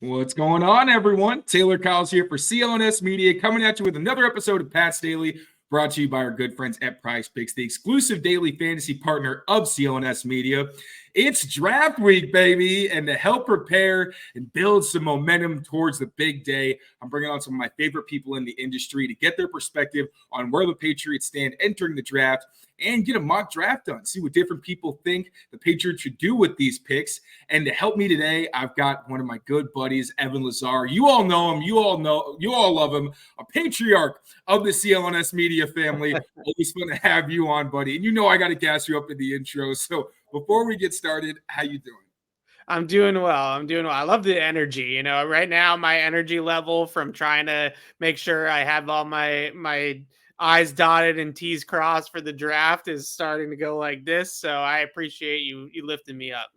What's going on, everyone? Tayler Kyles here for CLNS Media, coming at you with another episode of Pat's Daily, brought to you by our good friends at Prize Picks, the exclusive daily fantasy partner of CLNS Media. It's draft week, baby, and to help prepare and build some momentum towards the big day, I'm bringing on some of my favorite people in the industry to get their perspective on where the Patriots stand entering the draft and get a mock draft done, see what different people think the Patriots should do with these picks. And to help me today, I've got one of my good buddies, Evan Lazar. You all know him. You all love him. A patriarch of the CLNS Media family. Always fun to have you on, buddy. And you know I got to gas you up in the intro. So before we get started, how you doing? I'm doing well. I love the energy. Right now my energy level from trying to make sure I have all my I's dotted and T's crossed for the draft is starting to go like this. So I appreciate you lifting me up.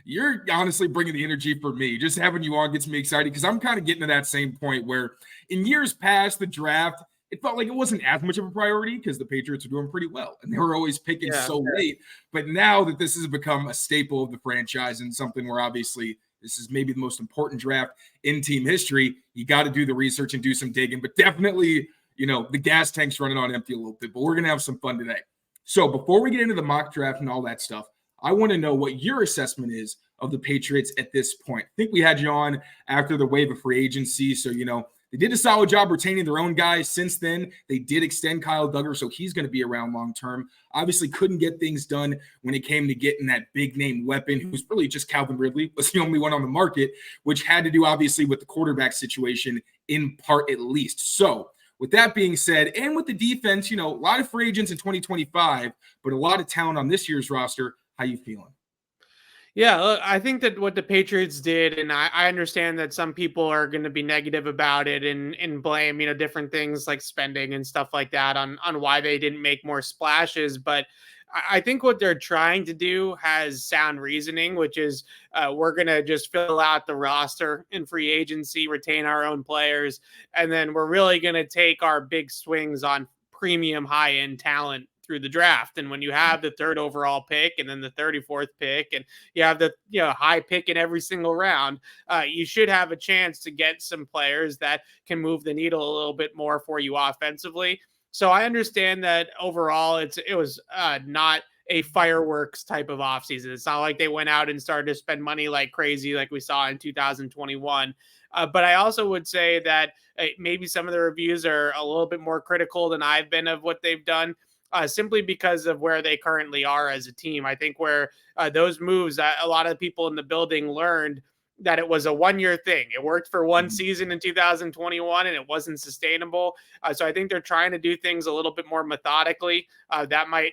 You're honestly bringing the energy for me. Just having you on gets me excited because I'm kind of getting to that same point where in years past, the draft, it felt like it wasn't as much of a priority because the Patriots were doing pretty well and they were always picking so late. But now that this has become a staple of the franchise and something where obviously this is maybe the most important draft in team history, you got to do the research and do some digging. But definitely, the gas tank's running on empty a little bit, but we're going to have some fun today. So before we get into the mock draft and all that stuff, I want to know what your assessment is of the Patriots at this point. I think we had you on after the wave of free agency. So, they did a solid job retaining their own guys. Since then, they did extend Kyle Duggar, so he's going to be around long term. Obviously, couldn't get things done when it came to getting that big name weapon, who's really just Calvin Ridley, was the only one on the market, which had to do obviously with the quarterback situation in part at least. So with that being said, and with the defense, a lot of free agents in 2025, but a lot of talent on this year's roster. How you feeling? Yeah, look, I think that what the Patriots did, and I understand that some people are going to be negative about it and blame, different things like spending and stuff like that on why they didn't make more splashes. But I think what they're trying to do has sound reasoning, which is we're going to just fill out the roster in free agency, retain our own players, and then we're really going to take our big swings on premium high-end talent through the draft. And when you have the third overall pick and then the 34th pick and you have the high pick in every single round, you should have a chance to get some players that can move the needle a little bit more for you offensively. So I understand that overall it was not a fireworks type of offseason. It's not like they went out and started to spend money like crazy like we saw in 2021. But I also would say that maybe some of the reviews are a little bit more critical than I've been of what they've done. Simply because of where they currently are as a team. I think where those moves, a lot of people in the building learned that it was a one-year thing. It worked for one season in 2021 and it wasn't sustainable. So I think they're trying to do things a little bit more methodically. That might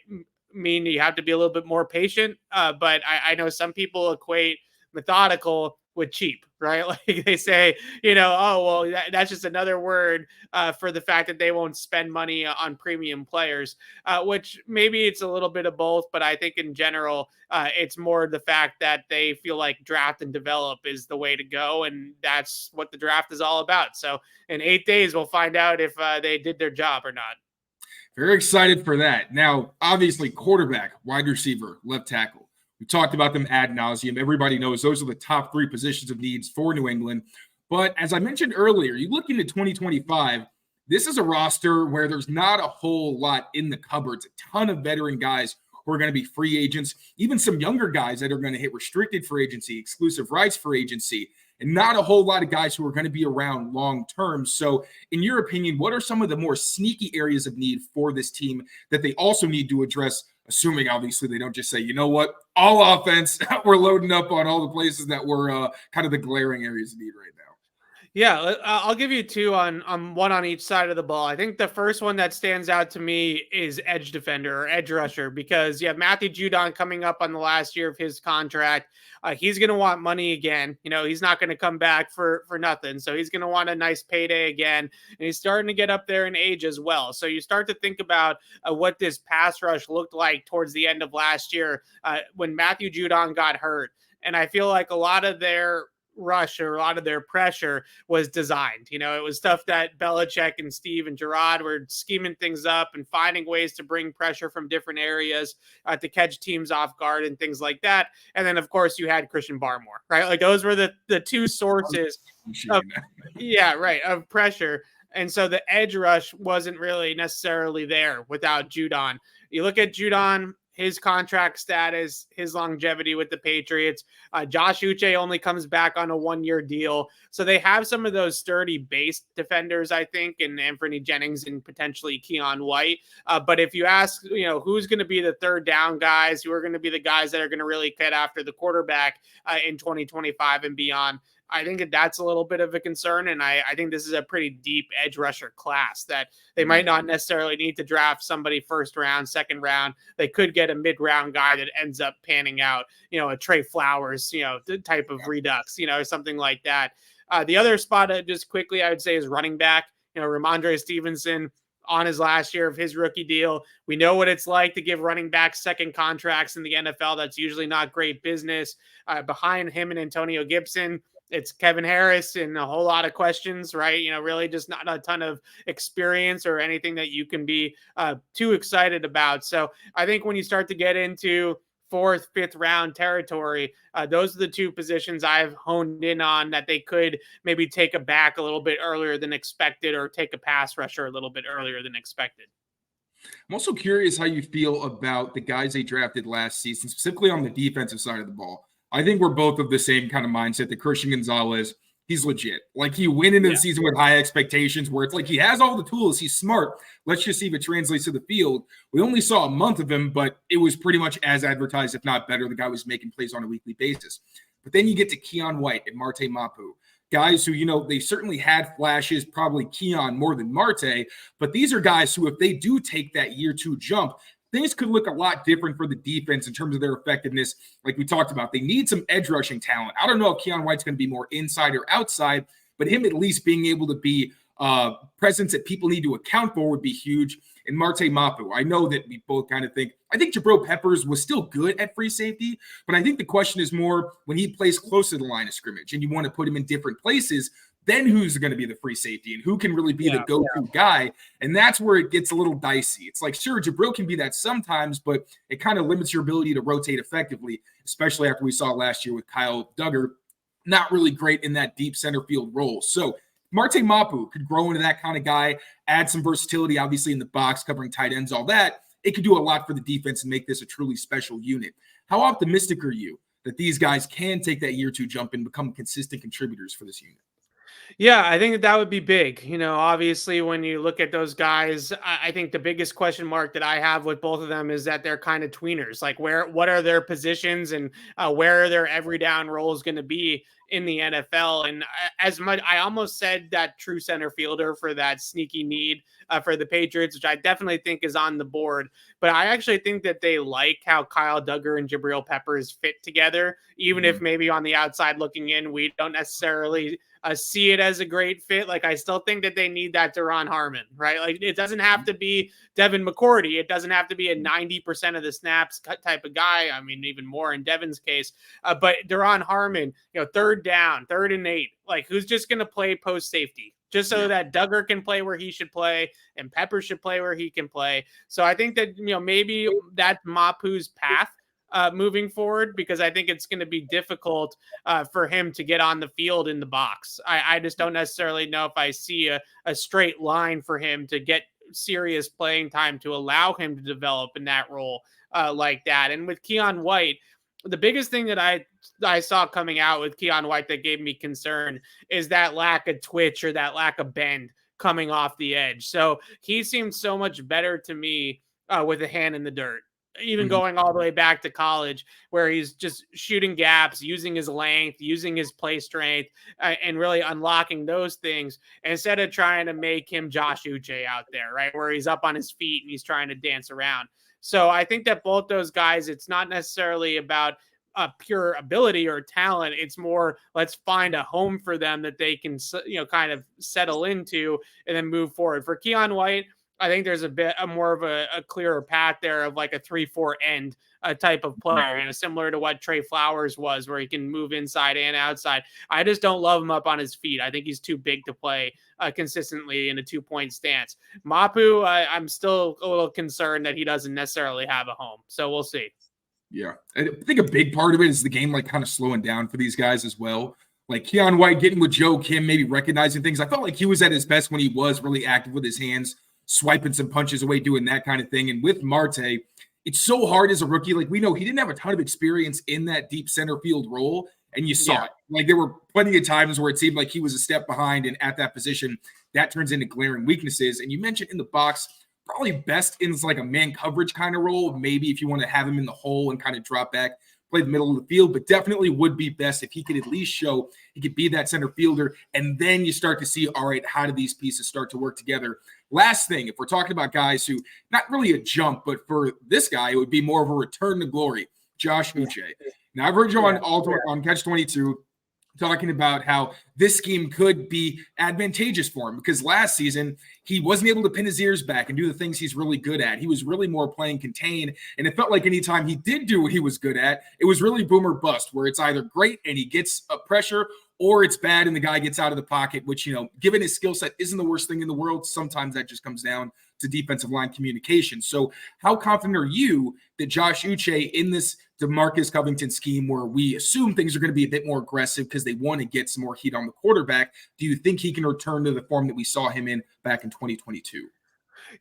mean you have to be a little bit more patient. But I know some people equate methodical with cheap, right? Like they say, oh, well, that's just another word for the fact that they won't spend money on premium players, which maybe it's a little bit of both. But I think in general, it's more the fact that they feel like draft and develop is the way to go. And that's what the draft is all about. So in 8 days, we'll find out if they did their job or not. Very excited for that. Now, obviously, quarterback, wide receiver, left tackle. We talked about them ad nauseum. Everybody knows those are the top three positions of needs for New England. But as I mentioned earlier, you look into 2025, this is a roster where there's not a whole lot in the cupboards. A ton of veteran guys who are going to be free agents, even some younger guys that are going to hit restricted free agency, exclusive rights free agency, and not a whole lot of guys who are going to be around long term. So in your opinion, what are some of the more sneaky areas of need for this team that they also need to address, assuming obviously they don't just say, you know what, all offense, we're loading up on all the places that were kind of the glaring areas of need right now? Yeah, I'll give you two on one on each side of the ball. I think the first one that stands out to me is edge defender or edge rusher because you have Matthew Judon coming up on the last year of his contract. He's going to want money again. He's not going to come back for nothing. So he's going to want a nice payday again. And he's starting to get up there in age as well. So you start to think about what this pass rush looked like towards the end of last year when Matthew Judon got hurt. And I feel like a lot of their rush or a lot of their pressure was designed. You know, it was stuff that Belichick and Steve and Gerard were scheming things up and finding ways to bring pressure from different areas to catch teams off guard and things like that. And then, of course, you had Christian Barmore, right? Like those were the two sources of, of pressure. And so the edge rush wasn't really necessarily there without Judon. You look at Judon, his contract status, his longevity with the Patriots. Josh Uche only comes back on a 1-year deal. So they have some of those sturdy base defenders, I think, and Anthony Jennings and potentially Keon White. But if you ask, you know, who's going to be the third down guys, who are going to be the guys that are going to really get after the quarterback in 2025 and beyond, I think that that's a little bit of a concern. And I think this is a pretty deep edge rusher class that they might not necessarily need to draft somebody first round, second round. They could get a mid-round guy that ends up panning out, you know, a Trey Flowers, you know, the type of redux, you know, or something like that. The other spot just quickly, I would say is running back. You know, Ramondre Stevenson on his last year of his rookie deal. We know what it's like to give running backs second contracts in the NFL. That's usually not great business. Behind him and Antonio Gibson, it's Kevin Harris and a whole lot of questions, right? You know, really just not a ton of experience or anything that you can be too excited about. So I think when you start to get into 4th, 5th round territory, those are the two positions I've honed in on that they could maybe take a back a little bit earlier than expected or take a pass rusher a little bit earlier than expected. I'm also curious how you feel about the guys they drafted last season, specifically on the defensive side of the ball. I think we're both of the same kind of mindset that Christian Gonzalez, he's legit. Like he went into the season with high expectations where it's like he has all the tools. He's smart. Let's just see if it translates to the field. We only saw a month of him, but it was pretty much as advertised, if not better. The guy was making plays on a weekly basis. But then you get to Keon White and Marte Mapu, guys who, you know, they certainly had flashes, probably Keon more than Marte, but these are guys who, if they do take that year 2 jump, things could look a lot different for the defense in terms of their effectiveness. Like we talked about, they need some edge rushing talent. I don't know if Keon White's going to be more inside or outside, but him at least being able to be presence that people need to account for would be huge. And Marte Mapu, I know that we both kind of think, I think Jabril Peppers was still good at free safety, but I think the question is more when he plays close to the line of scrimmage and you want to put him in different places, then who's going to be the free safety and who can really be the go-to guy? And that's where it gets a little dicey. It's like, sure, Jabril can be that sometimes, but it kind of limits your ability to rotate effectively, especially after we saw last year with Kyle Duggar, not really great in that deep center field role. So Marte Mapu could grow into that kind of guy, add some versatility, obviously in the box, covering tight ends, all that. It could do a lot for the defense and make this a truly special unit. How optimistic are you that these guys can take that year 2 jump and become consistent contributors for this unit? Yeah, I think that would be big. You know, obviously, when you look at those guys, I think the biggest question mark that I have with both of them is that they're kind of tweeners. Like, what are their positions and where are their every down roles going to be in the NFL? And as much, I almost said that true center fielder for that sneaky need for the Patriots, which I definitely think is on the board. But I actually think that they like how Kyle Duggar and Jabril Peppers fit together, even if maybe on the outside looking in, we don't necessarily see it as a great fit. Like, I still think that they need that Duron Harmon, right? Like, it doesn't have to be Devin McCourty. It doesn't have to be a 90% of the snaps type of guy. I mean, even more in Devin's case. But Duron Harmon, you know, 3rd down, 3rd and 8, like who's just going to play post safety just so that Duggar can play where he should play and Pepper should play where he can play. So I think that, you know, maybe that's Mapu's path moving forward, because I think it's going to be difficult for him to get on the field in the box. I just don't necessarily know if I see a straight line for him to get serious playing time to allow him to develop in that role like that. And with Keon White, the biggest thing that I saw coming out with Keon White that gave me concern is that lack of twitch or that lack of bend coming off the edge. So he seemed so much better to me with a hand in the dirt, even going all the way back to college, where he's just shooting gaps, using his length, using his play strength, and really unlocking those things instead of trying to make him Josh Uche out there, right? Where he's up on his feet and he's trying to dance around. So I think that both those guys, it's not necessarily about pure ability or talent. It's more, let's find a home for them that they can, you know, kind of settle into and then move forward. For Keon White, I think there's a more of a clearer path there of like a 3-4 end type of player, similar to what Trey Flowers was, where he can move inside and outside. I just don't love him up on his feet. I think he's too big to play consistently in a 2-point stance. Mapu, I'm still a little concerned that he doesn't necessarily have a home. So we'll see. Yeah. I think a big part of it is the game like kind of slowing down for these guys as well. Like Keon White getting with Joe Kim, maybe recognizing things. I felt like he was at his best when he was really active with his hands, swiping some punches away, doing that kind of thing. And with Marte, it's so hard as a rookie. Like we know he didn't have a ton of experience in that deep center field role, and you saw it. Like there were plenty of times where it seemed like he was a step behind, and at that position, that turns into glaring weaknesses. And you mentioned in the box, probably best in like a man coverage kind of role. Maybe if you want to have him in the hole and kind of drop back, play the middle of the field, but definitely would be best if he could at least show he could be that center fielder. And then you start to see, all right, how do these pieces start to work together? Last thing, if we're talking about guys who, not really a jump, but for this guy, it would be more of a return to glory, Josh Uche. Now, I've heard you on Catch 22 talking about how this scheme could be advantageous for him because last season he wasn't able to pin his ears back and do the things he's really good at. He was really more playing contain, and it felt like anytime he did do what he was good at, it was really boom or bust, where it's either great and he gets a pressure or it's bad and the guy gets out of the pocket, which, given his skill set, isn't the worst thing in the world. Sometimes that just comes down to defensive line communication. So how confident are you that Josh Uche in this DeMarcus Covington scheme, where we assume things are going to be a bit more aggressive because they want to get some more heat on the quarterback, do you think he can return to the form that we saw him in back in 2022?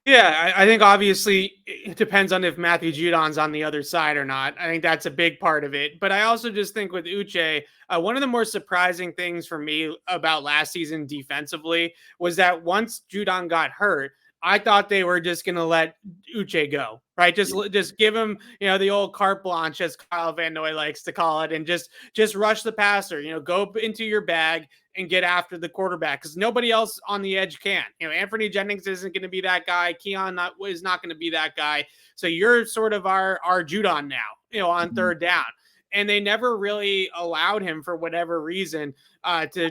Yeah, I think obviously it depends on if Matthew Judon's on the other side or not. I think that's a big part of it. But I also just think with Uche, one of the more surprising things for me about last season defensively was that once Judon got hurt, I thought they were just going to let Uche go, right? Just give him, the old carte blanche, as Kyle Van Noy likes to call it, and just rush the passer, go into your bag and get after the quarterback because nobody else on the edge can. Anthony Jennings isn't going to be that guy. Keon is not going to be that guy. So you're sort of our Judon now, on third down. And they never really allowed him, for whatever reason, to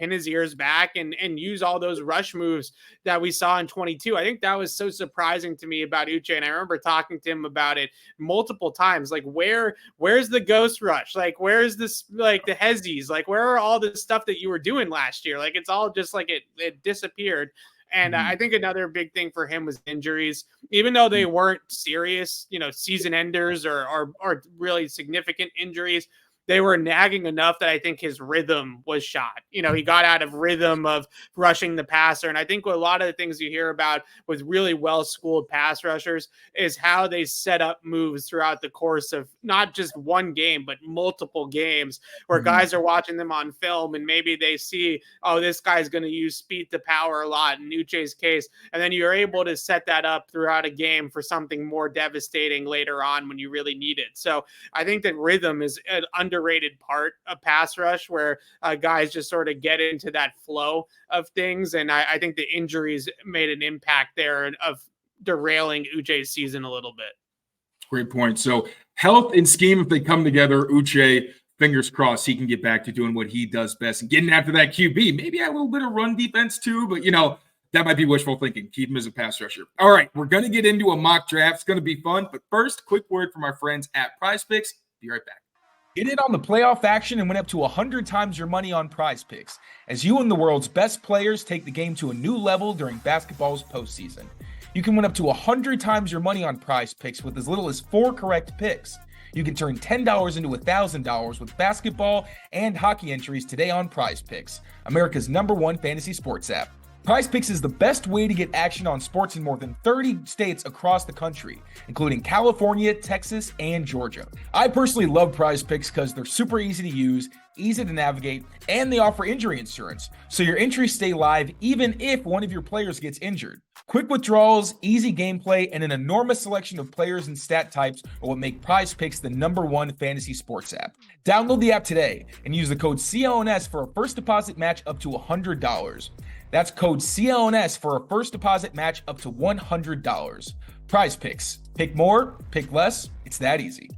pin his ears back and use all those rush moves that we saw in 22. I think that was so surprising to me about Uche. And I remember talking to him about it multiple times. Like, where's the ghost rush? Like, where's this, like the Hezzies? Like, where are all the stuff that you were doing last year? Like, it's all just like it disappeared. And I think another big thing for him was injuries, even though they weren't serious, season enders or really significant injuries. They were nagging enough that I think his rhythm was shot. He got out of rhythm of rushing the passer. And I think a lot of the things you hear about with really well-schooled pass rushers is how they set up moves throughout the course of not just one game, but multiple games where guys are watching them on film and maybe they see, oh, this guy's going to use speed to power a lot in Uche's case. And then you're able to set that up throughout a game for something more devastating later on when you really need it. So I think that rhythm is an underrated part of pass rush where guys just sort of get into that flow of things. And I think the injuries made an impact there of derailing Uche's season a little bit. Great point. So health and scheme, if they come together, Uche, fingers crossed, he can get back to doing what he does best and getting after that QB. Maybe a little bit of run defense too, but that might be wishful thinking. Keep him as a pass rusher. All right, we're going to get into a mock draft. It's going to be fun. But first, quick word from our friends at Prize Picks. Be right back. Get in on the playoff action and win up to 100 times your money on Prize Picks as you and the world's best players take the game to a new level during basketball's postseason. You can win up to 100 times your money on Prize Picks with as little as 4 correct picks. You can turn $10 into $1,000 with basketball and hockey entries today on Prize Picks, America's #1 fantasy sports app. Prize Picks is the best way to get action on sports in more than 30 states across the country, including California, Texas, and Georgia. I personally love Prize Picks because they're super easy to use, easy to navigate, and they offer injury insurance, so your entries stay live even if one of your players gets injured. Quick withdrawals, easy gameplay, and an enormous selection of players and stat types are what make Prize Picks the #1 fantasy sports app. Download the app today and use the code CLNS for a first deposit match up to $100. That's code CLNS for a first deposit match up to $100. Prize Picks. Pick more, pick less. It's that easy.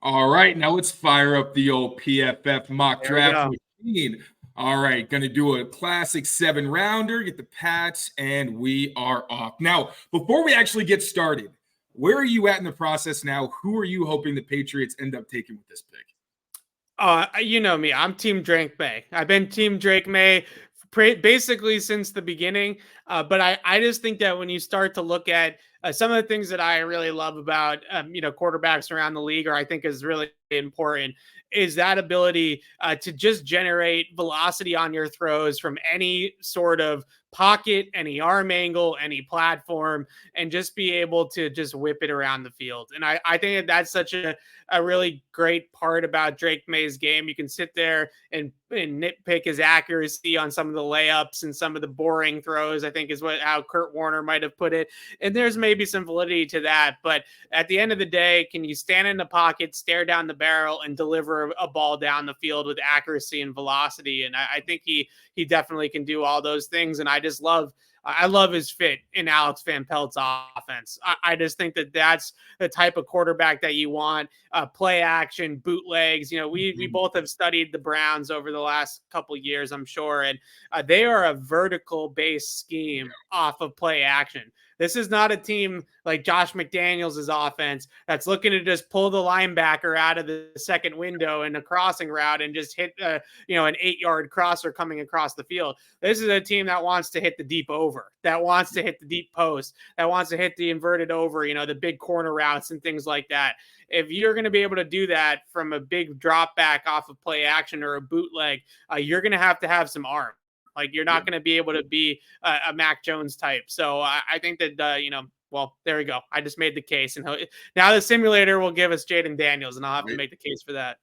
All right, now let's fire up the old PFF mock draft machine. All right, going to do a classic 7-rounder, get the Pats, and we are off. Now, before we actually get started, where are you at in the process now? Who are you hoping the Patriots end up taking with this pick? You know me. I'm Team Drake May. I've been Team Drake May basically since the beginning. But I just think that when you start to look at some of the things that I really love about, quarterbacks around the league, or I think is really important, is that ability to just generate velocity on your throws from any sort of pocket, any arm angle, any platform, and just be able to just whip it around the field. And I think that's such a really great part about Drake May's game. You can sit there and nitpick his accuracy on some of the layups and some of the boring throws, I think is how Kurt Warner might have put it. And there's maybe some validity to that. But at the end of the day, can you stand in the pocket, stare down the barrel, and deliver a ball down the field with accuracy and velocity? And I think he definitely can do all those things. And I love his fit in Alex Van Pelt's offense. I just think that that's the type of quarterback that you want. Play action, bootlegs. We both have studied the Browns over the last couple of years, I'm sure, and they are a vertical-based scheme off of play action. This is not a team like Josh McDaniels' offense that's looking to just pull the linebacker out of the second window in a crossing route and just hit an 8-yard crosser coming across the field. This is a team that wants to hit the deep over, that wants to hit the deep post, that wants to hit the inverted over, the big corner routes and things like that. If you're going to be able to do that from a big drop back off of play action or a bootleg, you're going to have some arm. Like, you're not going to be able to be a Mac Jones type. So I think that, well, there we go. I just made the case. And now the simulator will give us Jaden Daniels, and I'll have to make the case for that.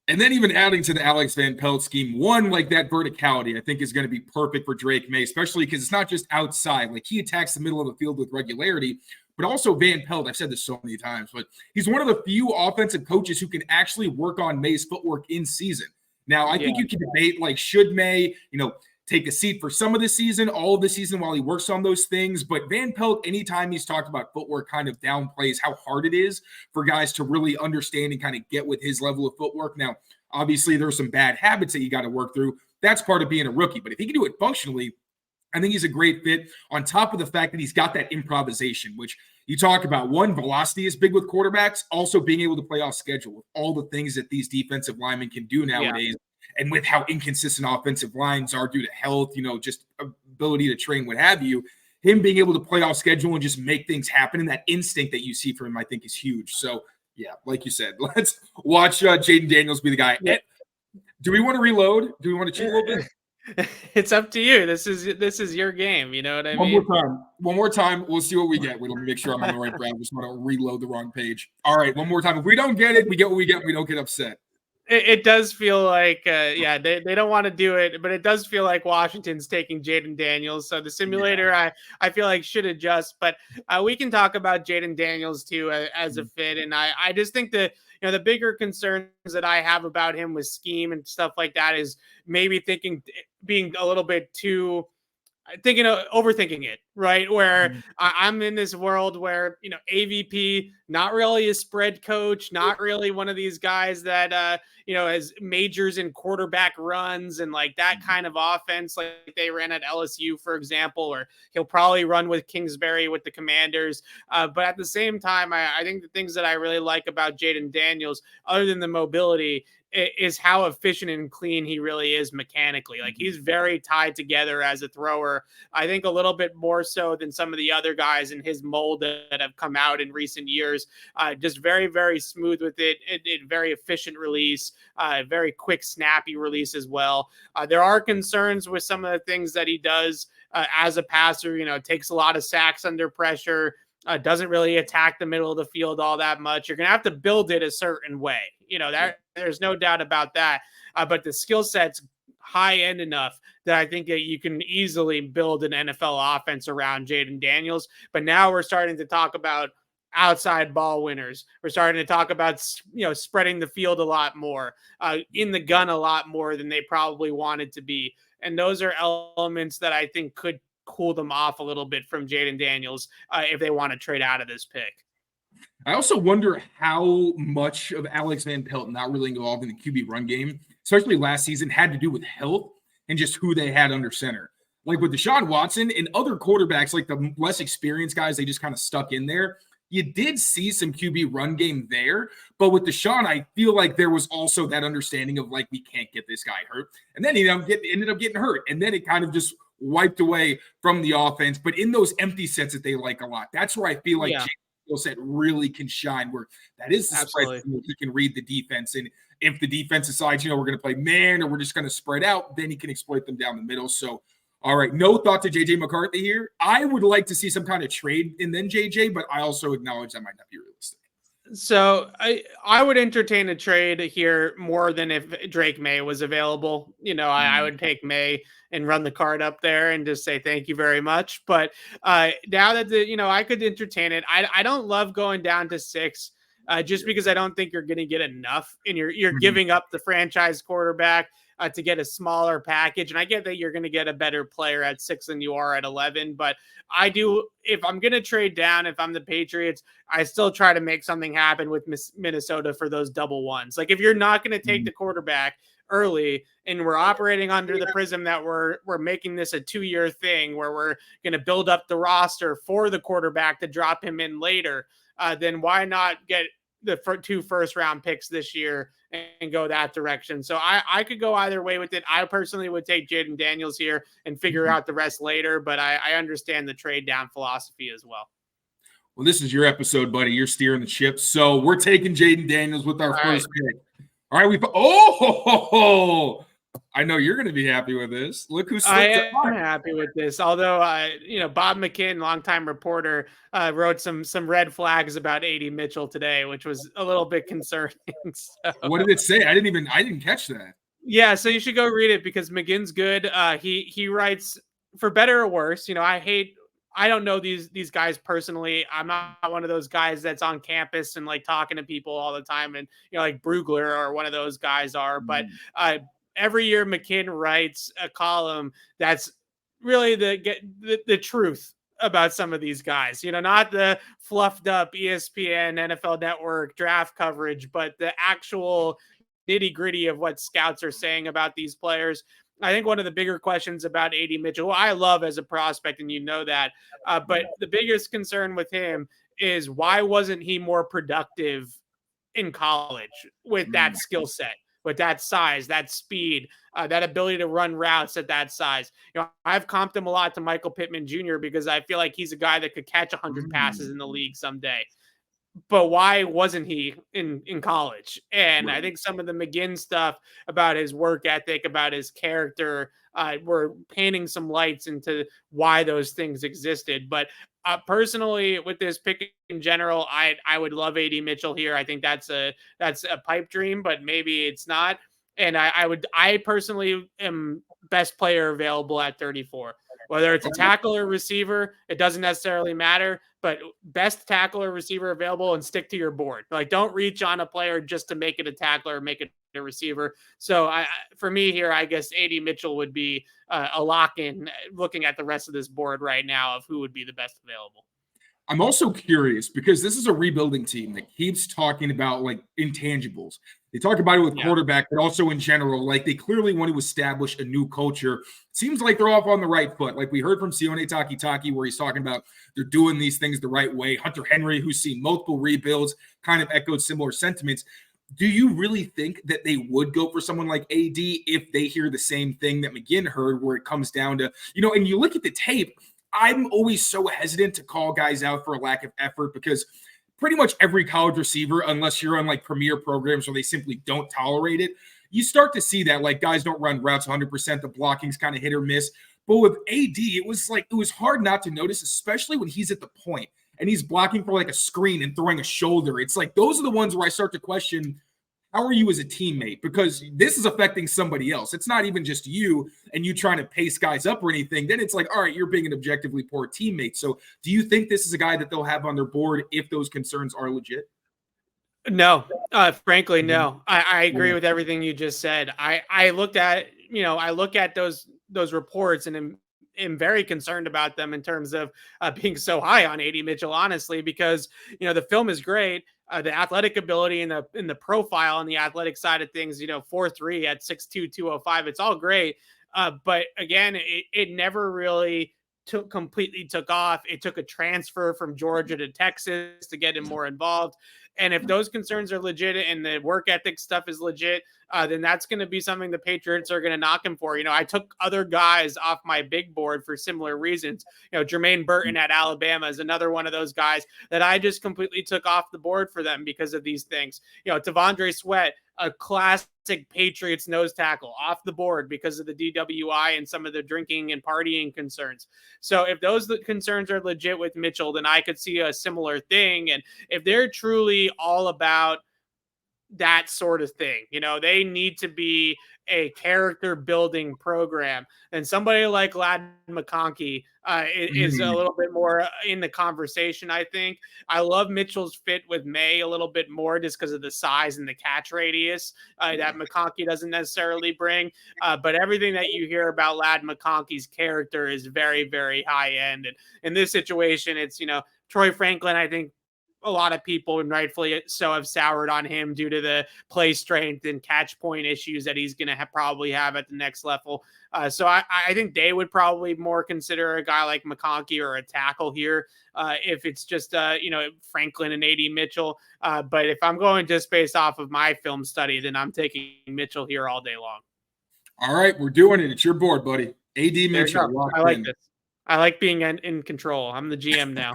And then even adding to the Alex Van Pelt scheme, one, like that verticality, I think is going to be perfect for Drake May, especially because it's not just outside. Like, he attacks the middle of the field with regularity, but also Van Pelt, I've said this so many times, but he's one of the few offensive coaches who can actually work on May's footwork in season. Now, I think you can debate, like, should May, take a seat for some of the season, all of the season while he works on those things. But Van Pelt, anytime he's talked about footwork, kind of downplays how hard it is for guys to really understand and kind of get with his level of footwork. Now, obviously, there's some bad habits that you got to work through. That's part of being a rookie. But if he can do it functionally, I think he's a great fit, on top of the fact that he's got that improvisation, which you talk about. One, velocity is big with quarterbacks, also being able to play off schedule with all the things that these defensive linemen can do nowadays. Yeah. And with how inconsistent offensive lines are due to health, just ability to train, what have you, him being able to play off schedule and just make things happen, and that instinct that you see from him, I think, is huge. So, yeah, like you said, let's watch Jaden Daniels be the guy. Yeah. Do we want to reload? Do we want to cheat a little bit? It's up to you. This is your game. You know what I mean? One more time. We'll see what we get. We'll make sure I'm on the right browser. Just want to reload the wrong page. All right, one more time. If we don't get it, we get what we get. We don't get upset. It does feel like, they don't want to do it, but it does feel like Washington's taking Jaden Daniels. So the simulator, I feel like should adjust, but we can talk about Jaden Daniels too as a fit. And I just think that, the bigger concerns that I have about him with scheme and stuff like that is maybe being a little bit too overthinking it, right? Where I'm in this world where, AVP, not really a spread coach, not really one of these guys that, has majors in quarterback runs and like that kind of offense, like they ran at LSU, for example, or he'll probably run with Kingsbury with the Commanders. But at the same time, I think the things that I really like about Jaden Daniels, other than the mobility, is how efficient and clean he really is mechanically. Like, he's very tied together as a thrower. I think a little bit more so than some of the other guys in his mold that have come out in recent years. Just very, very smooth with it. Very efficient release, very quick, snappy release as well. There are concerns with some of the things that he does as a passer. Takes a lot of sacks under pressure. Doesn't really attack the middle of the field all that much. You're going to have to build it a certain way. There's no doubt about that. But the skill set's high end enough that I think that you can easily build an NFL offense around Jaden Daniels. But now we're starting to talk about outside ball winners. We're starting to talk about, spreading the field a lot more, in the gun a lot more than they probably wanted to be. And those are elements that I think could cool them off a little bit from Jaden Daniels if they want to trade out of this pick. I also wonder how much of Alex Van Pelt not really involved in the QB run game, especially last season, had to do with health. and just who they had under center. Like with Deshaun Watson and other quarterbacks, like the less experienced guys, they just kind of stuck in there. You did see some QB run game there, but with Deshaun, I feel like there was also that understanding of like, we can't get this guy hurt. And then he ended up getting hurt. And then it kind of just wiped away from the offense. But in those empty sets that they like a lot, that's where I feel like James' skill set really can shine, where that is the spread. He can read the defense. And if the defense decides, we're going to play man or we're just going to spread out, then he can exploit them down the middle. So, all right, no thought to JJ McCarthy here. I would like to see some kind of trade and then JJ, but I also acknowledge that might not be realistic. So I would entertain a trade here more than if Drake May was available. I would take May and run the card up there and just say thank you very much. But now that I could entertain it. I don't love going down to 6 just because I don't think you're going to get enough, and you're giving up the franchise quarterback to get a smaller package. And I get that you're going to get a better player at 6 than you are at 11, but I do, if I'm going to trade down, if I'm the Patriots, I still try to make something happen with Minnesota for those double ones. Like if you're not going to take the quarterback early and we're operating under the prism that we're making this a 2-year thing where we're going to build up the roster for the quarterback to drop him in later, then why not get the 2 first-round picks this year and go that direction? So I could go either way with it. I personally would take Jaden Daniels here and figure out the rest later, but I understand the trade down philosophy as well. Well, this is your episode, buddy. You're steering the ship. So we're taking Jaden Daniels with our first pick. All right, I know you're going to be happy with this. Look who slipped. I'm happy with this. Although, Bob McKinn, longtime reporter, wrote some red flags about A.D. Mitchell today, which was a little bit concerning. So. What did it say? I didn't catch that. Yeah, so you should go read it because McGinn's good. He writes, for better or worse. I don't know these guys personally. I'm not one of those guys that's on campus and like talking to people all the time, and like Brugler or one of those guys are. But every year McKinn writes a column that's really the truth about some of these guys. Not the fluffed up ESPN, NFL Network draft coverage, but the actual nitty gritty of what scouts are saying about these players. I think one of the bigger questions about A.D. Mitchell, who I love as a prospect, and that, but the biggest concern with him is why wasn't he more productive in college with that skill set, with that size, that speed, that ability to run routes at that size? I've comped him a lot to Michael Pittman Jr. because I feel like he's a guy that could catch 100 passes in the league someday. But why wasn't he in college? And I think some of the McGinn stuff about his work ethic, about his character, were painting some lights into why those things existed. But personally, with this pick in general, I would love A.D. Mitchell here. I think that's a pipe dream, but maybe it's not. And I personally am best player available at 34. Whether it's a tackle or receiver, it doesn't necessarily matter, but best tackle or receiver available, and stick to your board. Like, don't reach on a player just to make it a tackler or make it a receiver. So for me here, I guess A.D. Mitchell would be a lock-in looking at the rest of this board right now of who would be the best available. I'm also curious because this is a rebuilding team that keeps talking about like intangibles. They talk about it with quarterback, but also in general, like they clearly want to establish a new culture. Seems like they're off on the right foot. Like we heard from Sione Takitaki where he's talking about they're doing these things the right way. Hunter Henry, who's seen multiple rebuilds, kind of echoed similar sentiments. Do you really think that they would go for someone like AD if they hear the same thing that McGinn heard, where it comes down to, and you look at the tape, I'm always so hesitant to call guys out for a lack of effort because pretty much every college receiver, unless you're on like premier programs where they simply don't tolerate it, you start to see that like guys don't run routes 100%. The blocking's kind of hit or miss. But with AD, it was hard not to notice, especially when he's at the point and he's blocking for like a screen and throwing a shoulder. It's like those are the ones where I start to question, how are you as a teammate? Because this is affecting somebody else. It's not even just you and you trying to pace guys up or anything. Then it's like, all right, you're being an objectively poor teammate. So do you think this is a guy that they'll have on their board if those concerns are legit? No, frankly, no. I agree with everything you just said. I looked at, I look at those reports and am very concerned about them in terms of being so high on AD Mitchell, honestly, because, the film is great. The athletic ability and the profile on the athletic side of things, 4.3 at 6'2", 205, it's all great. But again, it never really completely took off. It took a transfer from Georgia to Texas to get him more involved. And if those concerns are legit and the work ethic stuff is legit, then that's going to be something the Patriots are going to knock him for. I took other guys off my big board for similar reasons. Jermaine Burton at Alabama is another one of those guys that I just completely took off the board for them because of these things. T'Vondre Sweat, a classic Patriots nose tackle, off the board because of the DWI and some of the drinking and partying concerns. So if those concerns are legit with Mitchell, then I could see a similar thing. And if they're truly all about that sort of thing, they need to be a character building program. And somebody like Ladd McConkey is a little bit more in the conversation, I think. I love Mitchell's fit with May a little bit more just because of the size and the catch radius that McConkey doesn't necessarily bring. But everything that you hear about Ladd McConkey's character is very, very high end. And in this situation, it's, Troy Franklin, I think, a lot of people, and rightfully so, have soured on him due to the play strength and catch point issues that he's going to probably have at the next level. So I think they would probably more consider a guy like McConkey or a tackle here if it's just, Franklin and A.D. Mitchell. But if I'm going just based off of my film study, then I'm taking Mitchell here all day long. All right, we're doing it. It's your board, buddy. A.D. Mitchell. I like this. I like being in control. I'm the GM now.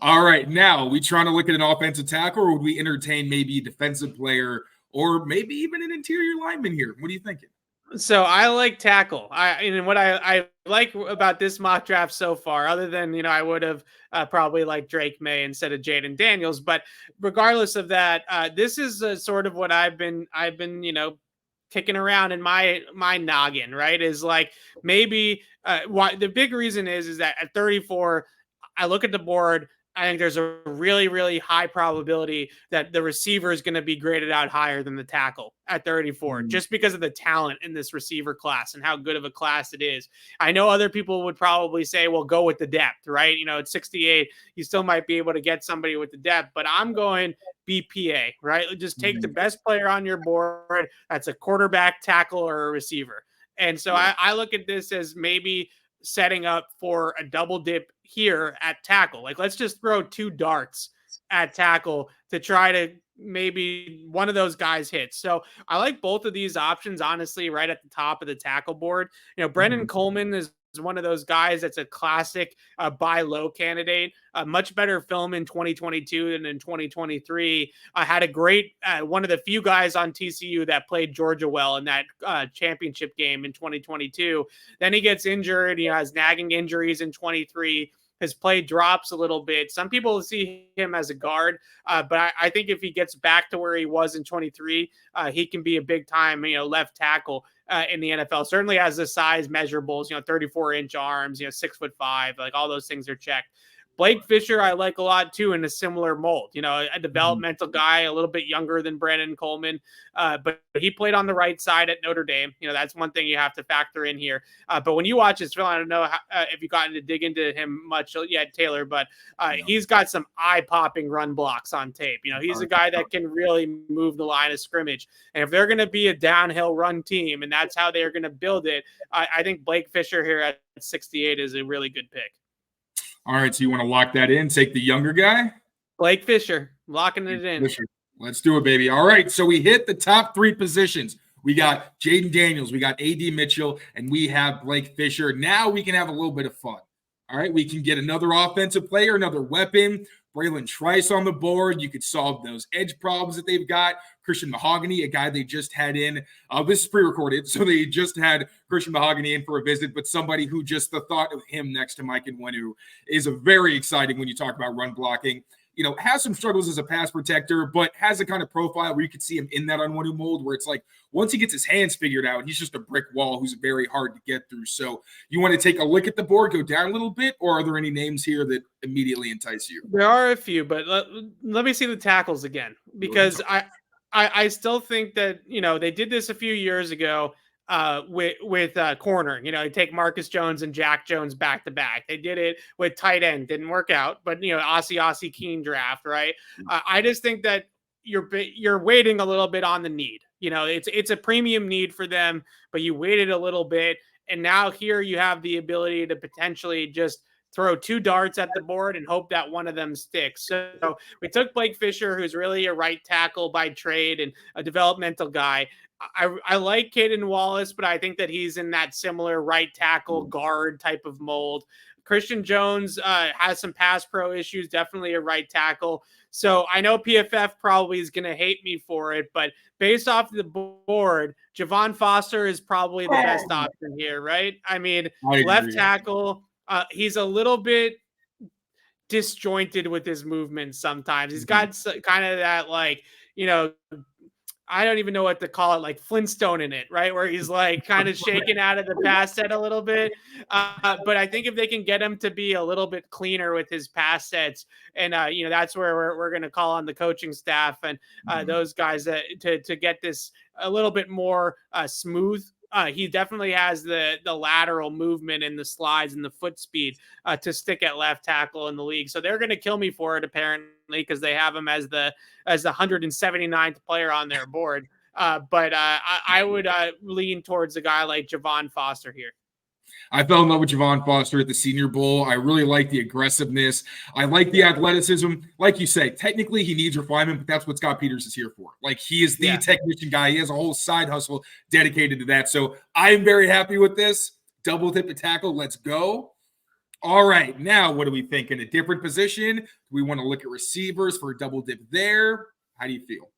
All right. Now, we trying to look at an offensive tackle, or would we entertain maybe a defensive player or maybe even an interior lineman here? What are you thinking? So I like tackle. And what I like about this mock draft so far, other than, I would have probably liked Drake May instead of Jaden Daniels. But regardless of that, this is sort of what I've been, kicking around in my noggin, right? Is like maybe why the big reason is that at 34, I look at the board. I think there's a really, really high probability that the receiver is going to be graded out higher than the tackle at 34, just because of the talent in this receiver class and how good of a class it is. I know other people would probably say, well, go with the depth, right? At 68, you still might be able to get somebody with the depth, but I'm going BPA, right? Just take the best player on your board. That's a quarterback, tackle, or a receiver. And so I look at this as maybe setting up for a double dip here at tackle. Like, let's just throw two darts at tackle to try to maybe one of those guys hits. So I like both of these options, honestly, right at the top of the tackle board. Brendan Coleman is one of those guys that's a classic buy low candidate. Much better film in 2022 than in 2023. Had a great one of the few guys on TCU that played Georgia well in that championship game in 2022. Then he gets injured. He has nagging injuries in 23. His play drops a little bit. Some people see him as a guard, but I think if he gets back to where he was in 23, he can be a big time, left tackle in the NFL. Certainly has the size measurables, 34-inch arms, 6'5", like all those things are checked. Blake Fisher, I like a lot too, in a similar mold, a developmental guy, a little bit younger than Brandon Coleman, but he played on the right side at Notre Dame. That's one thing you have to factor in here. But when you watch his film, I don't know if you've gotten to dig into him much yet, Taylor, but he's got some eye-popping run blocks on tape. He's a guy that can really move the line of scrimmage. And if they're going to be a downhill run team, and that's how they're going to build it, I think Blake Fisher here at 68 is a really good pick. All right, so you want to lock that in, take the younger guy? Blake Fisher, locking it in. Fisher. Let's do it, baby. All right, so we hit the top three positions. We got Jaden Daniels, we got A.D. Mitchell, and we have Blake Fisher. Now we can have a little bit of fun. All right, we can get another offensive player, another weapon. Braylon Trice on the board. You could solve those edge problems that they've got. Christian Mahogany, a guy they just had in. This is pre-recorded, so they just had Christian Mahogany in for a visit, but somebody who just the thought of him next to Mike Nwenu is very exciting when you talk about run blocking. Has some struggles as a pass protector, but has a kind of profile where you could see him in that Nwenu mold where it's like once he gets his hands figured out, he's just a brick wall who's very hard to get through. So you want to take a look at the board, go down a little bit, or are there any names here that immediately entice you? There are a few, but let me see the tackles again, because I still think that, they did this a few years ago with corner. They take Marcus Jones and Jack Jones back to back. They did it with tight end, didn't work out, but Ossie Keen draft, right? I just think that you're waiting a little bit on the need. It's a premium need for them, but you waited a little bit. And now here you have the ability to potentially just throw 2 darts at the board and hope that one of them sticks. So we took Blake Fisher, who's really a right tackle by trade and a developmental guy. I like Caden Wallace, but I think that he's in that similar right tackle guard type of mold. Christian Jones has some pass pro issues, definitely a right tackle. So I know PFF probably is going to hate me for it, but based off the board, Javon Foster is probably the best option here, right? I mean, left tackle, he's a little bit disjointed with his movements sometimes. He's got kind of that, like, I don't even know what to call it, like Flintstone in it, right? Where he's like kind of shaking out of the pass set a little bit. But I think if they can get him to be a little bit cleaner with his pass sets, and that's where we're going to call on the coaching staff and those guys to get this a little bit more smooth. He definitely has the lateral movement and the slides and the foot speed to stick at left tackle in the league. So they're going to kill me for it, apparently, because they have him as the 179th player on their board. But I would lean towards a guy like Javon Foster here. I fell in love with Javon Foster at the Senior Bowl. I really like the aggressiveness. I like the athleticism. Like you say, technically he needs refinement, but that's what Scott Peters is here for. Like, he is the technician guy. He has a whole side hustle dedicated to that. So I'm very happy with this. Double dip at tackle. Let's go. All right. Now, what do we think? In a different position, do we want to look at receivers for a double dip there? How do you feel?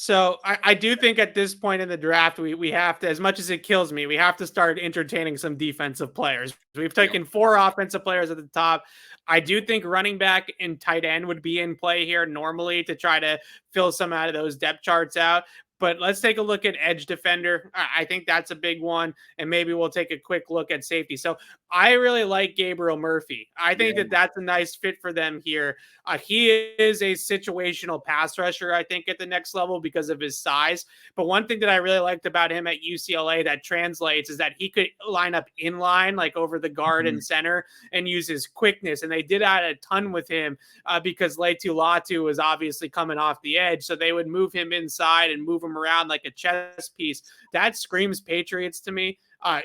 So I do think at this point in the draft, we have to, as much as it kills me, we have to start entertaining some defensive players. We've taken 4 offensive players at the top. I do think running back and tight end would be in play here normally to try to fill some out of those depth charts out. But let's take a look at edge defender. I think that's a big one. And maybe we'll take a quick look at safety. So I really like Gabriel Murphy. I think that that's a nice fit for them here. He is a situational pass rusher, I think, at the next level because of his size. But one thing that I really liked about him at UCLA that translates is that he could line up in line, like over the guard and center, and use his quickness. And they did that a ton with him because Laitu Latu was obviously coming off the edge. So they would move him inside and move him around like a chess piece. That screams Patriots to me.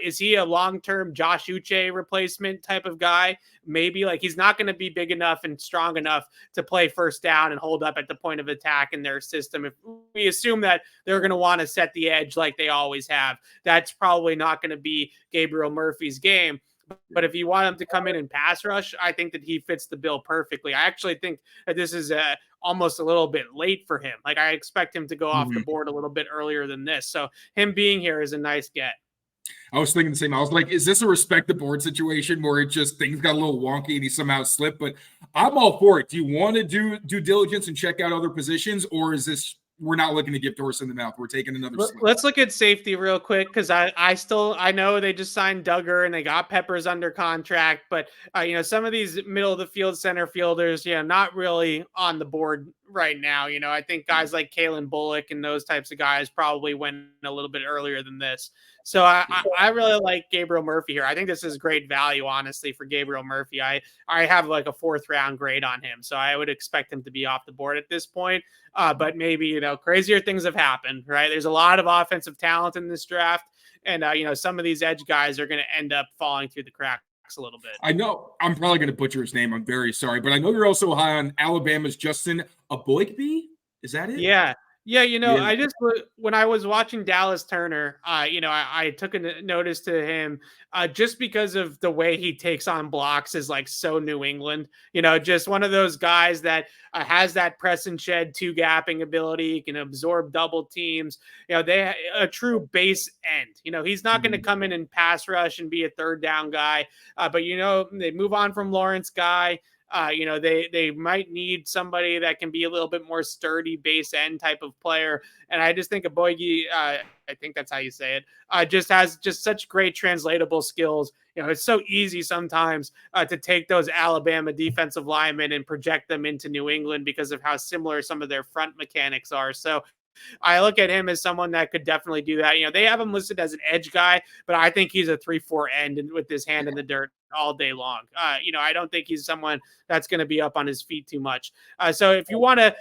Is he a long-term Josh Uche replacement type of guy? Maybe. Like, he's not going to be big enough and strong enough to play first down and hold up at the point of attack in their system. If we assume that they're going to want to set the edge like they always have, that's probably not going to be Gabriel Murphy's game. But if you want him to come in and pass rush, I think that he fits the bill perfectly. I actually think that this is almost a little bit late for him. Like, I expect him to go off the board a little bit earlier than this. So him being here is a nice get. I was thinking the same. I was like, is this a respect the board situation where it just things got a little wonky and he somehow slipped? But I'm all for it. Do you want to do due diligence and check out other positions, or is this we're not looking to give Doris in the mouth? We're taking another slip. Let's look at safety real quick because I know they just signed Duggar and they got Peppers under contract, but some of these middle of the field center fielders, not really on the board right now. I think guys like Kalen Bullock and those types of guys probably went a little bit earlier than this. So I really like Gabriel Murphy here. I think this is great value, honestly, for Gabriel Murphy. I have like a 4th round grade on him, so I would expect him to be off the board at this point. But maybe, crazier things have happened, right? There's a lot of offensive talent in this draft, and some of these edge guys are going to end up falling through the cracks a little bit. I know I'm probably going to butcher his name. I'm very sorry, but I know you're also high on Alabama's Justin Aboigbe. Is that it? Yeah. I just, when I was watching Dallas Turner, I took a notice to him just because of the way he takes on blocks is like so New England, just one of those guys that has that press and shed 2-gapping ability, can absorb double teams. They a true base end. He's not going to come in and pass rush and be a 3rd down guy, but they move on from Lawrence Guy. They might need somebody that can be a little bit more sturdy base end type of player. And I just think Aboigbe, I think that's how you say it, just has just such great translatable skills. It's so easy sometimes to take those Alabama defensive linemen and project them into New England because of how similar some of their front mechanics are. So I look at him as someone that could definitely do that. They have him listed as an edge guy, but I think he's a 3-4 end with his hand in the dirt all day long. I don't think he's someone that's going to be up on his feet too much. So if you want to,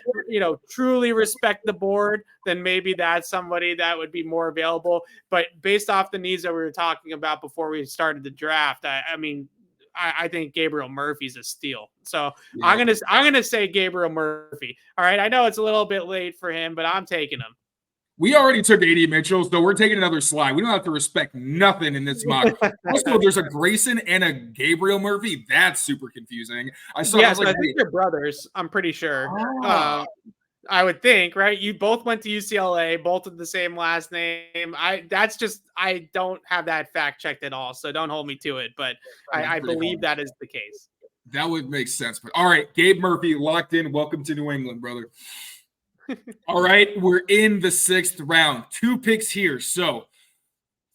truly respect the board, then maybe that's somebody that would be more available. But based off the needs that we were talking about before we started the draft, I think Gabriel Murphy's a steal. So yeah. I'm gonna say Gabriel Murphy. All right. I know it's a little bit late for him, but I'm taking him. We already took AD Mitchell, so we're taking another slide. We don't have to respect nothing in this mock. Also, there's a Grayson and a Gabriel Murphy. That's super confusing. I think they're brothers. I'm pretty sure. I would think, right? You both went to UCLA, both with the same last name. I don't have that fact checked at all, so don't hold me to it. But I believe that is the case. That would make sense. But all right, Gabe Murphy locked in. Welcome to New England, brother. All right, we're in the 6th round. 2 picks here. So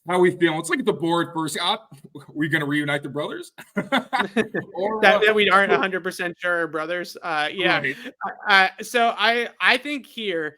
how are we feeling? Let's look at the board first. We're going to reunite the brothers? that we aren't 100% sure, brothers. Yeah. Right. So I think here,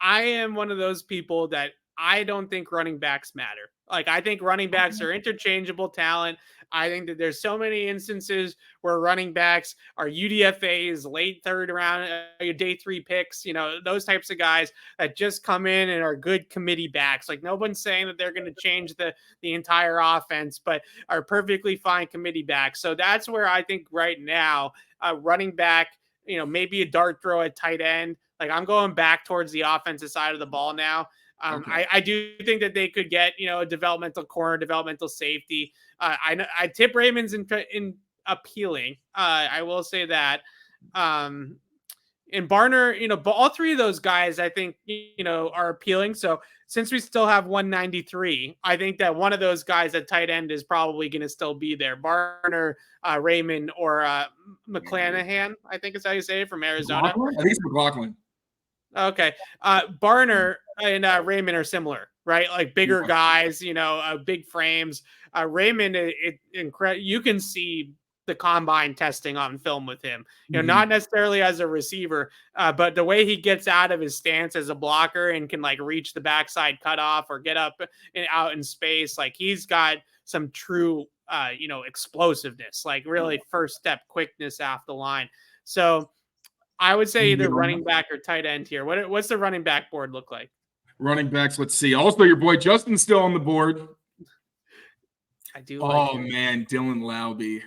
I am one of those people that I don't think running backs matter. Like, I think running backs are interchangeable talent. I think that there's so many instances where running backs are UDFAs, late 3rd round, day 3 picks, those types of guys that just come in and are good committee backs. Like, no one's saying that they're going to change the entire offense, but are perfectly fine committee backs. So that's where I think right now, running back, maybe a dart throw at tight end. Like, I'm going back towards the offensive side of the ball now. Okay. I do think that they could get, a developmental corner, developmental safety. I Tip Raymond's in appealing. I will say that. And Barner, all 3 of those guys, I think, are appealing. So since we still have 193, I think that one of those guys at tight end is probably going to still be there. Barner, Raymond, or McClanahan, I think is how you say it, from Arizona. I think it's McLaughlin. Okay. Barner and Raymond are similar, right? Like bigger guys, big frames. Raymond, you can see the combine testing on film with him, not necessarily as a receiver, but the way he gets out of his stance as a blocker and can like reach the backside cutoff or get up and out in space. Like, he's got some true, explosiveness, like really first step quickness off the line. So I would say either running back or tight end here. What's the running back board look like? Running backs, let's see. Also, your boy Justin's still on the board. I do. Man, Dylan Laube.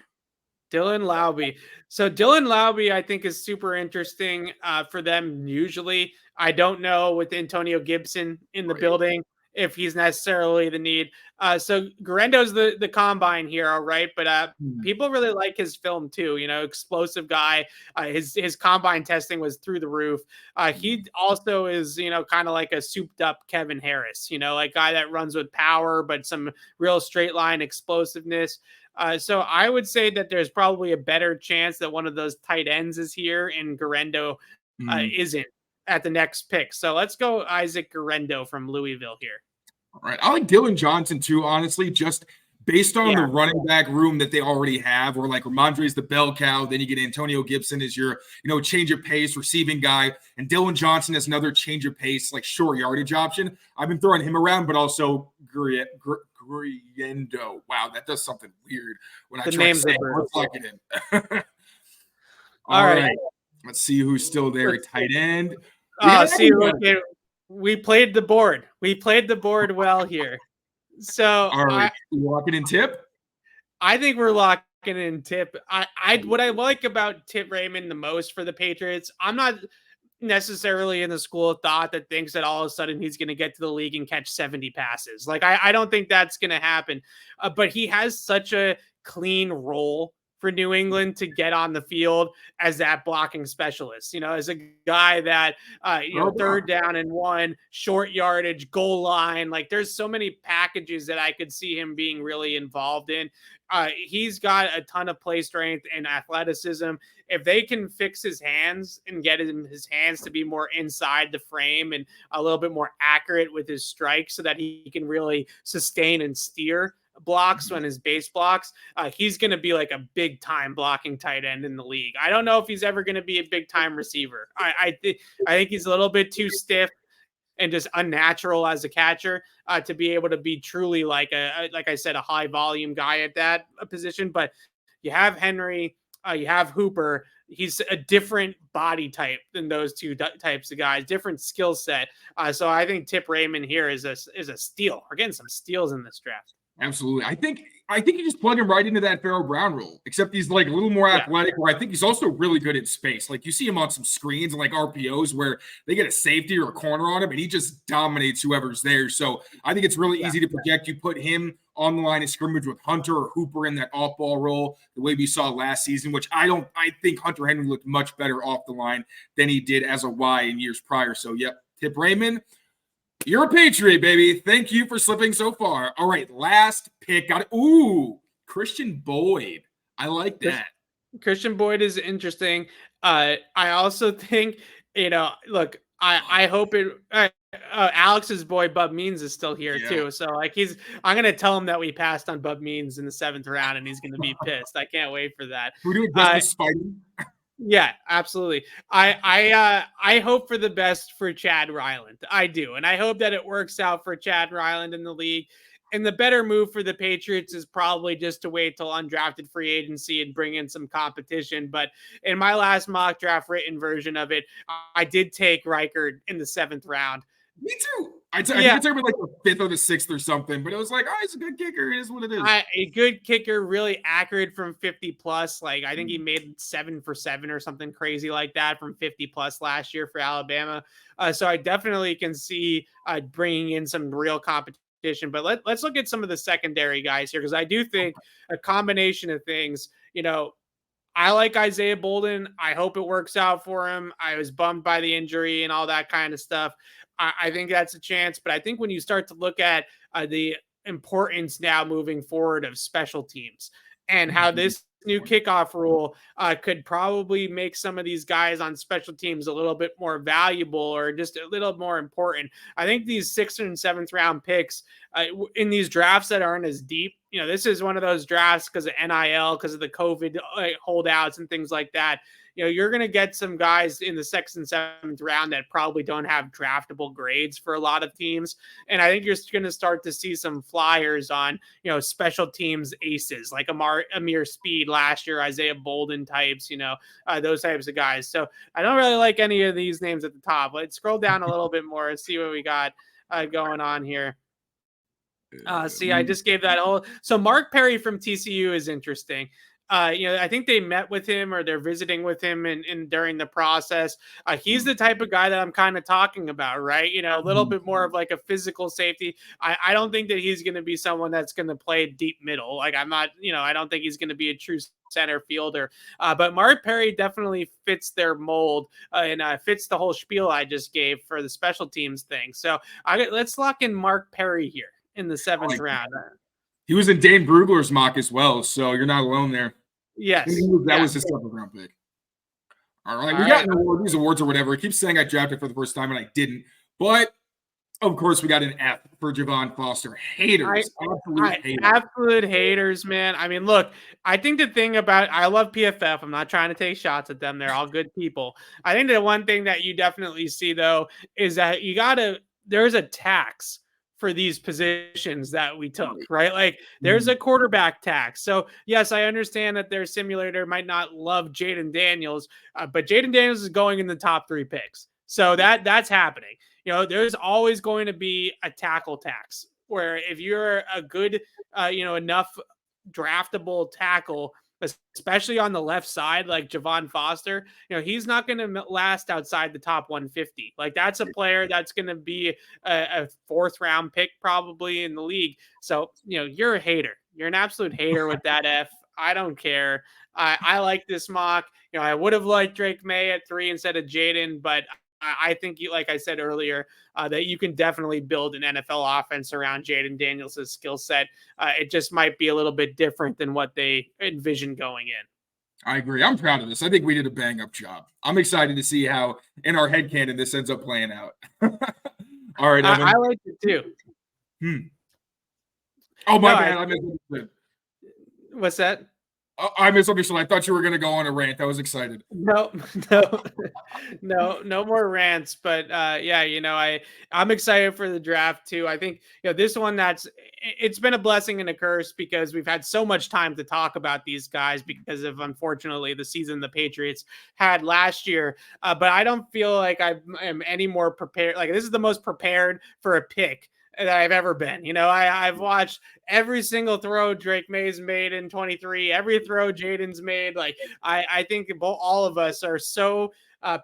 So Dylan Laube, I think, is super interesting for them. Usually, I don't know with Antonio Gibson in the building if he's necessarily the need. So Guarendo's the combine here, all right, but people really like his film too. Explosive guy. His combine testing was through the roof. He also is, kind of like a souped up Kevin Harris. Like guy that runs with power, but some real straight line explosiveness. So I would say that there's probably a better chance that one of those tight ends is here and Guarendo isn't at the next pick. So let's go Isaac Guarendo from Louisville here. All right. I like Dylan Johnson too, honestly, just based on the running back room that they already have, where like Ramondre's the bell cow. Then you get Antonio Gibson as your, change of pace receiving guy. And Dylan Johnson is another change of pace, like short yardage option. I've been throwing him around, but also Guarendo. Wow, that does something weird when I try to say it. All right. Let's see who's still there at tight end. We played the board. We played the board well here. So all right, locking in Tip? I think we're locking in Tip. What I like about Tip Raymond the most for the Patriots, I'm not necessarily in the school of thought that thinks that all of a sudden he's going to get to the league and catch 70 passes. Like, I don't think that's going to happen. But he has such a clean role for New England to get on the field as that blocking specialist, as a guy that, 3rd down and 1, short yardage, goal line. Like, there's so many packages that I could see him being really involved in. He's got a ton of play strength and athleticism. If they can fix his hands and get his hands to be more inside the frame and a little bit more accurate with his strikes so that he can really sustain and steer blocks on his base blocks, he's going to be like a big time blocking tight end in the league. I don't know if he's ever going to be a big time receiver. I think he's a little bit too stiff. and just unnatural as a catcher to be able to be truly like like I said, a high volume guy at that position. But you have Henry, you have Hooper. He's a different body type than those two types of guys, different skill set. So I think Tip Raymond here is a steal. We're getting some steals in this draft. Absolutely. I think you just plug him right into that Pharaoh Brown role, except he's like a little more athletic, where I think he's also really good in space. Like you see him on some screens and like RPOs where they get a safety or a corner on him and he just dominates whoever's there. So I think it's really easy to project. You put him on the line of scrimmage with Hunter or Hooper in that off-ball role, the way we saw last season, which I think Hunter Henry looked much better off the line than he did as a Y in years prior. So, yep, Tip Raymond, you're a Patriot, baby. Thank you for slipping so far. All right, last pick. Got it. Ooh, Christian Boyd. I like that. Christian Boyd is interesting. I also think, look, I hope it Alex's boy Bub Means is still here too. So like I'm gonna tell him that we passed on Bub Means in the 7th round and he's gonna be pissed. I can't wait for that. We're doing business fighting. Yeah, absolutely. I hope for the best for Chad Ryland. I do. And I hope that it works out for Chad Ryland in the league. And the better move for the Patriots is probably just to wait till undrafted free agency and bring in some competition. But in my last mock draft written version of it, I did take Reichard in the 7th round. Me too. I think it's over like the 5th or the 6th or something, but it was like, oh, he's a good kicker. It is what it is. A good kicker, really accurate from 50 plus. Like I think he made 7 for 7 or something crazy like that from 50 plus last year for Alabama. So I definitely can see bringing in some real competition. But let's look at some of the secondary guys here, because I do think a combination of things. I like Isaiah Bolden. I hope it works out for him. I was bummed by the injury and all that kind of stuff. I think that's a chance. But I think when you start to look at the importance now moving forward of special teams and how this new kickoff rule could probably make some of these guys on special teams a little bit more valuable or just a little more important. I think these 6th and 7th round picks in these drafts that aren't as deep, this is one of those drafts because of NIL, because of the COVID holdouts and things like that. You're going to get some guys in the 6th and 7th round that probably don't have draftable grades for a lot of teams. And I think you're going to start to see some flyers on, special teams aces like Amir Speed last year, Isaiah Bolden types, those types of guys. So I don't really like any of these names at the top. Let's scroll down a little bit more and see what we got going on here. See, I just gave that whole. So Mark Perry from TCU is interesting. I think they met with him or they're visiting with him and during the process. He's the type of guy that I'm kind of talking about, right? A little bit more of like a physical safety. I don't think that he's going to be someone that's going to play deep middle. Like I'm not, I don't think he's going to be a true center fielder. But Mark Perry definitely fits their mold and fits the whole spiel I just gave for the special teams thing. So let's lock in Mark Perry here in the 7th round. He was in Dane Brugler's mock as well, so you're not alone there. Yes. That was his 7th round pick. All right. We got an award, these awards or whatever. It keeps saying I drafted for the first time, and I didn't. But, of course, we got an F for Javon Foster. Haters. Absolute haters, man. I mean, look, I think the thing about – I love PFF. I'm not trying to take shots at them. They're all good people. I think the one thing that you definitely see, though, is that you got to – there's a tax for these positions that we took, right? Like there's a quarterback tax. So yes, I understand that their simulator might not love Jaden Daniels, but Jaden Daniels is going in the top 3 picks. So that's happening. There's always going to be a tackle tax where if you're a good, enough draftable tackle, especially on the left side, like Javon Foster, he's not going to last outside the top 150. Like that's a player that's going to be a 4th round pick probably in the league. So, you're a hater. You're an absolute hater with that F. I don't care. I like this mock. I would have liked Drake May at 3 instead of Jaden, but I think, like I said earlier, that you can definitely build an NFL offense around Jaden Daniels' skill set. It just might be a little bit different than what they envisioned going in. I agree. I'm proud of this. I think we did a bang-up job. I'm excited to see how, in our headcanon, this ends up playing out. All right, Evan. I like it too. Oh, my bad. I misunderstood. What's that? I misunderstood. I thought you were going to go on a rant. I was excited. No more rants. But yeah, I'm excited for the draft too. I think this one it's been a blessing and a curse because we've had so much time to talk about these guys because of unfortunately the season the Patriots had last year. But I don't feel like I am any more prepared. Like this is the most prepared for a pick that I've ever been. I've watched every single throw Drake May's made in 23, every throw Jaden's made. Like I think all of us are so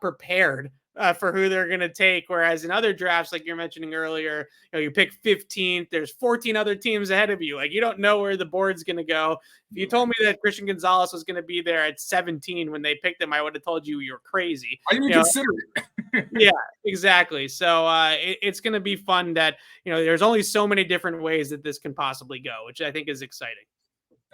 prepared for who they're going to take. Whereas in other drafts, like you're mentioning earlier, you pick 15th, there's 14 other teams ahead of you. Like you don't know where the board's going to go. If you told me that Christian Gonzalez was going to be there at 17 when they picked him, I would have told you you're crazy. I didn't even consider it. Yeah, exactly. So it's going to be fun that, there's only so many different ways that this can possibly go, which I think is exciting.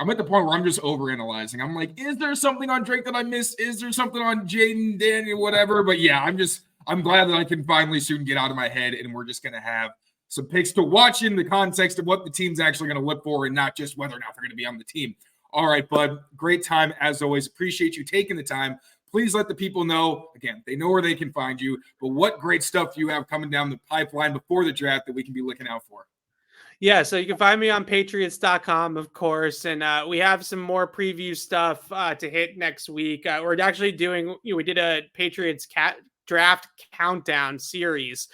I'm at the point where I'm just overanalyzing. I'm like, is there something on Drake that I missed? Is there something on Jaden, Daniel, whatever? But yeah, I'm glad that I can finally soon get out of my head and we're just going to have some picks to watch in the context of what the team's actually going to look for and not just whether or not they're going to be on the team. All right, bud. Great time as always. Appreciate you taking the time. Please let the people know, again, they know where they can find you, but what great stuff you have coming down the pipeline before the draft that we can be looking out for. Yeah, so you can find me on patriots.com, of course, and we have some more preview stuff to hit next week. We're actually doing, we did a Patriots draft countdown series.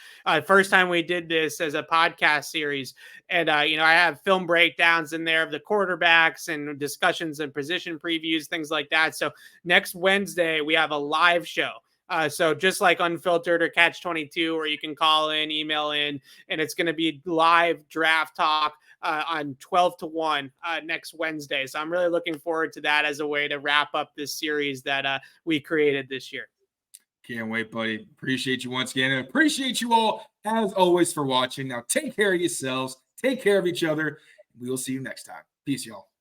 First time we did this as a podcast series. And, I have film breakdowns in there of the quarterbacks and discussions and position previews, things like that. So next Wednesday, we have a live show. So just like Unfiltered or Catch 22, where you can call in, email in, and it's going to be live draft talk on 12 to 1 next Wednesday. So I'm really looking forward to that as a way to wrap up this series that we created this year. Can't wait, buddy. Appreciate you once again. And appreciate you all, as always, for watching. Now, take care of yourselves. Take care of each other. We will see you next time. Peace, y'all.